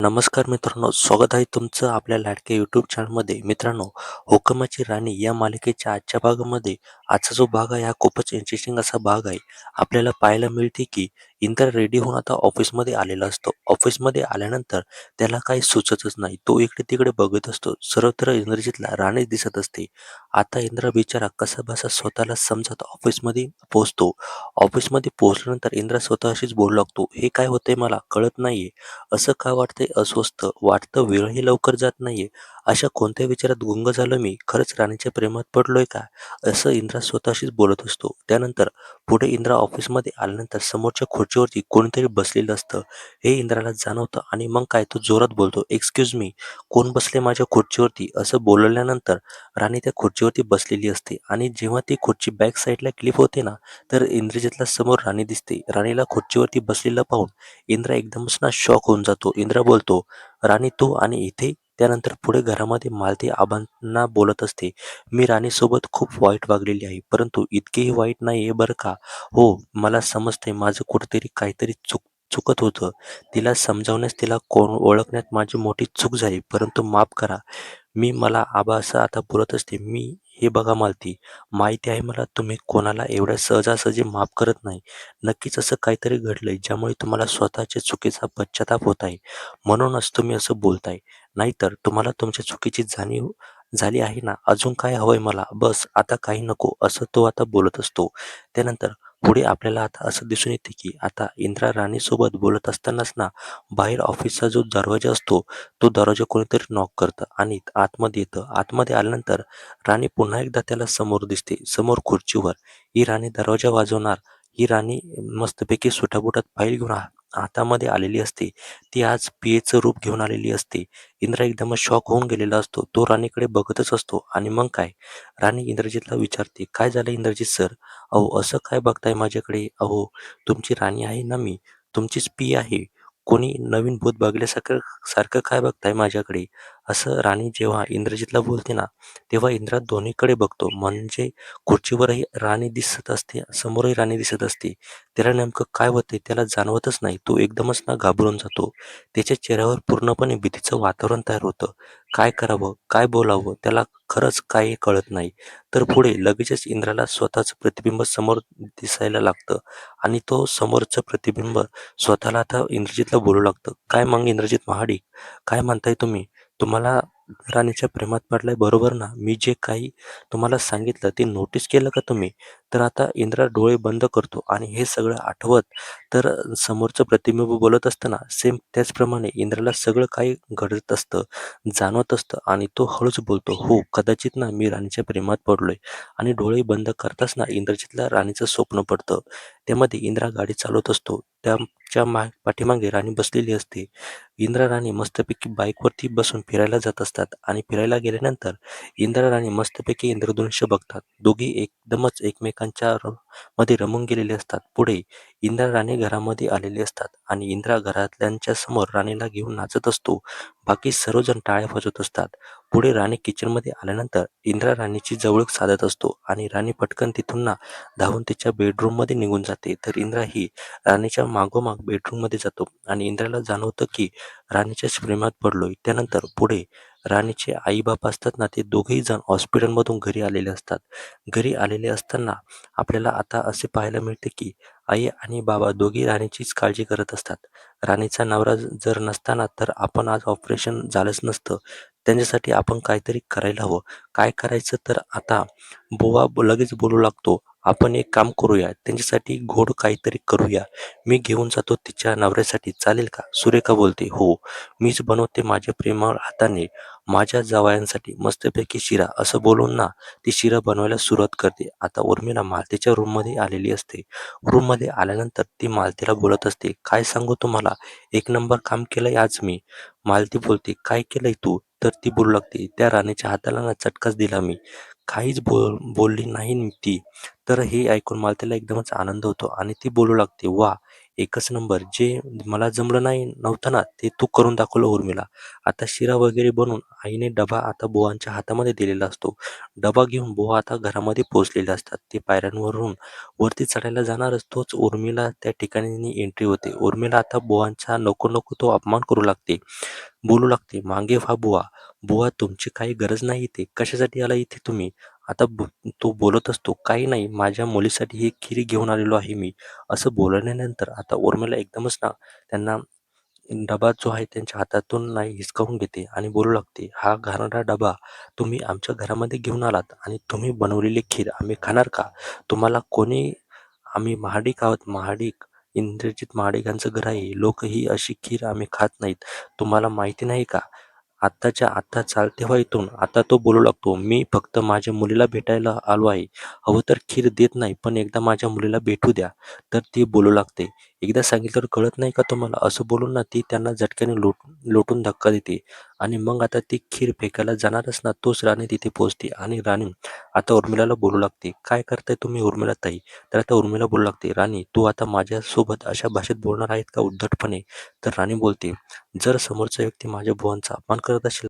नमस्कार मित्रांनो, स्वागत आहे तुमचं आपल्या लाडक्या यूट्यूब चॅनलमध्ये. मित्रांनो, हुकुमाची राणी या मालिकेच्या आजच्या भागामध्ये आजचा जो भाग आहे हा खूपच इंटरेस्टिंग असा भाग आहे. आपल्याला पाहायला मिळते की इंद्र रेडी होऊन आता ऑफिसमध्ये आलेला असतो. ऑफिसमध्ये आल्यानंतर त्याला काही सुचतच नाही. तो इकडे तिकडे बघत असतो. सर्वत्र इंद्रजितला राणीच दिसत असते. आता इंद्र बिचारा कसाबसा स्वतःला समजत ऑफिसमध्ये पोहोचतो. ऑफिसमध्ये पोहोचल्यानंतर इंद्र स्वतःशीच बोलू लागतो, हे काय होतंय मला कळत नाहीये. असं का वाटतंय अस्वस्थ वाटतं, वेळही लवकर जात नाहीये. अशा कोणत्या विचारात गुंग झालो मी, खरंच राणीच्या प्रेमात पडलोय का? असं इंद्रा स्वतःशीच बोलत असतो. त्यानंतर पुढे इंद्रा ऑफिसमध्ये आल्यानंतर समोरच्या खुर्चीवरती कोणीतरी बसलेलं असतं. हे इंद्राला जाणवतं आणि मग काय तो जोरात बोलतो, एक्सक्यूज मी, कोण बसले माझ्या खुर्चीवरती? असं बोलल्यानंतर राणी त्या खुर्चीवरती बसलेली असते आणि जेव्हा ती खुर्ची बॅक साईडला क्लिप होते ना, तर इंद्रजितला समोर राणी दिसते. राणीला खुर्चीवरती बसलेलं पाहून इंद्रा एकदमच ना शॉक होऊन जातो. इंद्रा बोलतो, राणी तू आणि इथे? त्यानंतर पुढे घरामध्ये मालती आबांना बोलत असते, मी राणीसोबत खूप वाईट वागलेली आहे, परंतु इतकेही वाईट नाही आहे बरं का. हो, मला समजते माझं कुठेतरी काहीतरी चुकत होतं. तिला समजावण्यास, तिला कोण ओळखण्यात माझी मोठी चूक झाली, परंतु माफ करा. मला आबा असं आता बोलत असते, हे बघा मालती, माहिती आहे मला तुम्ही कोणाला एवढ्या सहजासहजी माफ करत नाही. नक्कीच असं काहीतरी घडलंय ज्यामुळे तुम्हाला स्वतःच्या चुकीचा पश्चाताप होत आहे. म्हणूनच तुम्ही असं बोलताय. नाहीतर तुम्हाला तुमच्या चुकीची जाणीव झाली आहे ना. अजून काय हवंय मला? बस आता काही नको, असं तो आता बोलत असतो. त्यानंतर पुढे आपल्याला आता असं दिसून येते की आता इंद्रा राणीसोबत बोलत असतानाच ना, बाहेर ऑफिसचा जो दरवाजा असतो, तो दरवाजा कोणीतरी नॉक करतं आणि आतमध्ये येतं. आतमध्ये आल्यानंतर राणी पुन्हा एकदा त्याला समोर दिसते, समोर खुर्चीवर. ही राणी दरवाजा वाजवणार. ही राणी मस्तपैकी सुटाबुटात फाईल घेऊन हातामध्ये आलेली असते. ती आज पीएचं रूप घेऊन आलेली असते. इंद्र एकदमच शॉक होऊन गेलेला असतो. तो राणीकडे बघतच असतो आणि मग काय, राणी इंद्रजितला विचारते, काय झालं इंद्रजित सर? अहो असं काय बघताय माझ्याकडे? अहो, तुमची राणी आहे ना मी, तुमचीच पी आहे. कोणी नवीन भूत बघल्यासारखं सारखं काय बघताय माझ्याकडे? असं राणी जेव्हा इंद्रजितला बोलते ना, तेव्हा इंद्रा दोन्हीकडे बघतो. म्हणजे खुर्चीवरही राणी दिसत असते, समोरही राणी दिसत असते. त्याला नेमकं काय होतंय त्याला जाणवतच नाही. तो एकदमच ना घाबरून जातो. त्याच्या चेहऱ्यावर पूर्णपणे भीतीचं वातावरण तयार होतं. काय करावं, काय बोलावं त्याला खरंच काही कळत नाही. तर पुढे लगेचच इंद्राला स्वतःचं प्रतिबिंब समोर दिसायला लागतं आणि तो समोरचं प्रतिबिंब स्वतःला आता इंद्रजितला बोलू लागतं. काय मग इंद्रजित महाडिक, काय म्हणताय तुम्ही? तुम्हाला राणीच्या प्रेमात पडलाय बरोबर ना? मी जे काही तुम्हाला सांगितलं ते नोटीस केलं का तुम्ही? तर आता इंद्रा डोळे बंद करतो आणि हे सगळं आठवत तर समोरचं प्रतिबिंब बोलत असतं ना, सेम त्याचप्रमाणे इंद्राला सगळं काही घडत असतं, जाणवत असतं आणि तो हळूच बोलतो, हो कदाचित ना मी राणीच्या प्रेमात पडलोय. आणि डोळे बंद करताच ना इंद्रजितला राणीचं स्वप्न पडतं. त्यामध्ये इंद्रा गाडी चालवत असतो. त्याच्या पाठीमागे राणी बसलेली असते. इंद्रा राणी मस्तपैकी बाईकवरती बसून फिरायला जात असतात आणि फिरायला गेल्यानंतर इंद्रा राणी मस्तपैकी इंद्रधनुष्य बघतात. दोघी एकदमच एकमेकांच्या मध्ये रमून गेलेले असतात. पुढे इंद्रा राणी घरामध्ये आलेली असतात आणि इंद्रा घरातल्यांच्या समोर राणीला घेऊन नाचत असतो. बाकी सर्वजण टाळ्या वाजवत असतात. पुढे राणी किचनमध्ये आल्यानंतर इंद्रा राणीची जवळीक साधत असतो आणि राणी पटकन तिथून ना धावून तिच्या बेडरूममध्ये निघून जाते. तर इंद्रा ही राणीच्या मागोमाग बेडरूममध्ये जातो आणि इंद्राला जाणवतं की राणीच्याच प्रेमात पडलोय. त्यानंतर पुढे राणीचे आई-बाप असतात ना, ते दोघेही जण हॉस्पिटलमधून घरी आलेले असतात. घरी आलेले असताना आपल्याला आता असे पाहायला मिळते की आई आणि बाबा दोघी राणीचीच काळजी करत असतात. राणीचा नवरा जर नसता तर आपण आज ऑपरेशन झालंच नसतं. त्यांच्यासाठी आपण काहीतरी करायला हवं. काय करायचं तर आता बुवा लगेच बोलू लागतो, आपण एक काम करूया, त्यांच्यासाठी गोड काहीतरी करूया. मी घेऊन जातो तिच्या नवऱ्यासाठी, चालेल का? सुरेखा बोलते, हो, मीच बनवते माझ्या प्रेमळ हाताने माझ्या जावयांसाठी मस्तपैकी शिरा. असं बोलून ना ती शिरा बनवायला सुरुवात करते. आता उर्मिला मालतीच्या रूममध्ये आलेली असते. रूममध्ये आल्यानंतर ती मालतीला बोलत असते, काय सांगू तुम्हाला, एक नंबर काम केलंय आज मी. मालती बोलते, काय केलंय तू? तर ती बोलू लागते, त्या राणीच्या हाताला ना चटकाच दिला मी. काहीच बोलली नाही ती. तर हे ऐकून मालतीला एकदमच आनंद होतो आणि ती बोलू लागते, वा, एकच नंबर. जे मला जमलं नव्हतं ना, ते तू करून दाखवलं उर्मिला. आता शिरा वगैरे बनवून आईने डबा आता बुवांच्या हातामध्ये दिलेला असतो. डबा घेऊन बुवा आता घरामध्ये पोहोचलेले असतात. ते पायऱ्यांवरून वरती चढायला जाणारच तोच उर्मिला त्या ठिकाणी एंट्री होते. उर्मिला आता बुवांचा नको नको तो अपमान करू लागते. बोलू लागते, "मागे व्हा बुवा. बुवा तुमची काही गरज नाही इथे. कशासाठी आला इथे तुम्ही?" आता तो बोलत असतो, "काही नाही, माझ्या मुलीसाठी ही खीर घेऊन आलेलो आहे मी." असं बोलल्यानंतर आता उर्मिला एकदमच ना त्यांना डबा जो आहे त्यांच्या हातातून हिसकावून घेते आणि बोलू लागते, "हा घाणेरडा डबा तुम्ही आमच्या घरामध्ये घेऊन आलात आणि तुम्ही बनवलेली खीर आम्ही खाणार का? तुम्हाला कोणी आम्ही महाडिक आहोत, महाडिक. इंद्रजित महाडिक यांचं घर आहे. लोक ही अशी खीर आम्ही खात नाहीत. तुम्हाला माहिती नाही का? आत्ताच्या आत्ता चाल तेव्हा इथून." आता तो बोलू लागतो, "मी फक्त माझ्या मुलीला भेटायला आलो आहे. हवं तर खीर देत नाही, पण एकदा माझ्या मुलीला भेटू द्या." तर ती बोलू लागते, "एकदा सांगितल्यावर कळत नाही का तुम्हाला?" असं बोलून ना ती त्यांना झटक्याने लोटून धक्का देते आणि मग आता ती खीर फेकायला जाणारच ना तोच राणी तिथे पोहोचते आणि राणी आता उर्मिलाला बोलू लागते, "काय करताय तुम्ही उर्मिलाताई?" तर आता उर्मिला बोलू लागते, "राणी तू आता माझ्यासोबत अशा भाषेत बोलणार आहेत का उद्धटपणे?" तर राणी बोलते, "जर समोरचा व्यक्ती माझ्या बुवांचा अपमान करत असेल